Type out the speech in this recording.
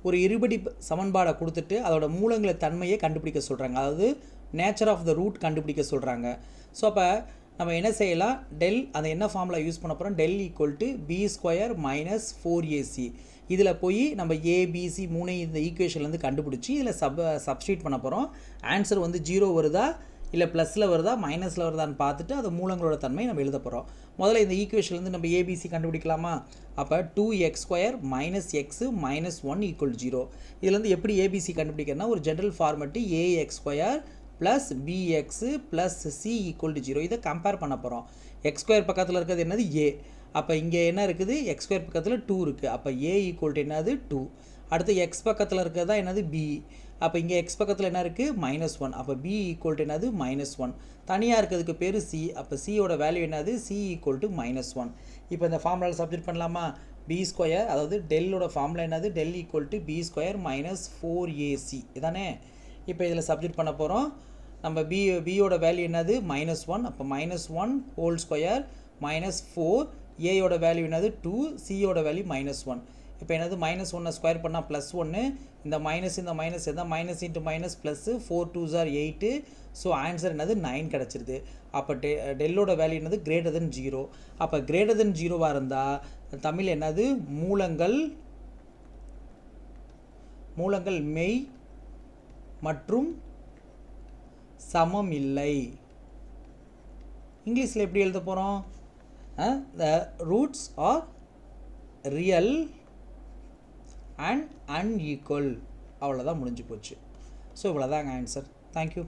ஒரு இருபடி சமன்பாடை கொடுத்துட்டு அதோட மூலங்களை தன்மையை கண்டுபிடிக்க சொல்கிறாங்க, அதாவது நேச்சர் ஆஃப் த ரூட் கண்டுபிடிக்க சொல்கிறாங்க. ஸோ அப்போ நம்ம என்ன செய்யலாம், டெல் அந்த என்ன ஃபார்முலா யூஸ் பண்ண போகிறோம், del equal to b square minus 4ac. இதில் போய் நம்ம ஏபிசி மூணு இந்த ஈக்குவேஷன்லேருந்து கண்டுபிடிச்சி இதில் சப்ஸ்டியூட் பண்ண போகிறோம். ஆன்சர் வந்து 0 வருதா இல்லை ப்ளஸில் வருதா மைனஸில் வருதான்னு பார்த்துட்டு அது மூலங்களோட தன்மை நம்ம எழுத போகிறோம். முதல்ல இந்த ஈக்குவேஷன்லேருந்து நம்ம ஏபிசி கண்டுபிடிக்கலாமா? அப்போ 2x² minus x minus 1 equal 0. இதுலேருந்து எப்படி ஏபிசி கண்டுபிடிக்கிறதுனா ஒரு general format ax² plus bx plus c equal to 0. இதை கம்பேர் பண்ண போகிறோம். x² பக்கத்தில் இருக்கிறது என்னது a. அப்போ இங்கே என்ன இருக்குது, x² பக்கத்தில் 2 இருக்குது. அப்போ a ஈக்குவல் டு என்னது 2. அடுத்து x பக்கத்தில் இருக்கிறது தான் என்னது b. அப்போ இங்கே x பக்கத்தில் என்ன இருக்குது -1. அப்போ b ஈக்குவல் டு என்னது -1. தனியாக இருக்கிறதுக்கு பேர் c. அப்போ c-யோட வேல்யூ என்னது, c ஈக்குவல் டு -1. இப்போ இந்த ஃபார்முலாவில் சப்ஸ்டியூட் பண்ணலாமா? b², அதாவது டெல்லோட ஃபார்முலா என்னது, del equal to b² minus 4ac இதானே. இப்போ இதில் சப்ஸ்டியூட் பண்ண போகிறோம். நம்ம b-யோட வேல்யூ என்னது -1. அப்போ -1 ஹோல் ஸ்கொயர் மைனஸ் 4. a-யோட வேல்யூ என்னது 2. c-யோட வேல்யூ -1. இப்போ என்னது -1 ஸ்கொயர் பண்ணால் +1. இந்த மைனஸ் எதாவது minus into minus plus 4 2s are 8. So answer என்னது 9 கிடச்சிருது. அப்போ டெல்லோட வேல்யூ என்னது கிரேட்டர் தென் 0. அப்போ கிரேட்டர் தென் 0வாக இருந்தால் தமிழ் என்னது, மூலங்கள் மெய் மற்றும் சமம் இல்லை. இங்கிலீஷில் எப்படி எழுத போகிறோம், the roots are real and unequal. அவ்வளோதான், முடிஞ்சு போச்சு. ஸோ இவ்வளோதாங்க ஆன்சர். தேங்க்யூ.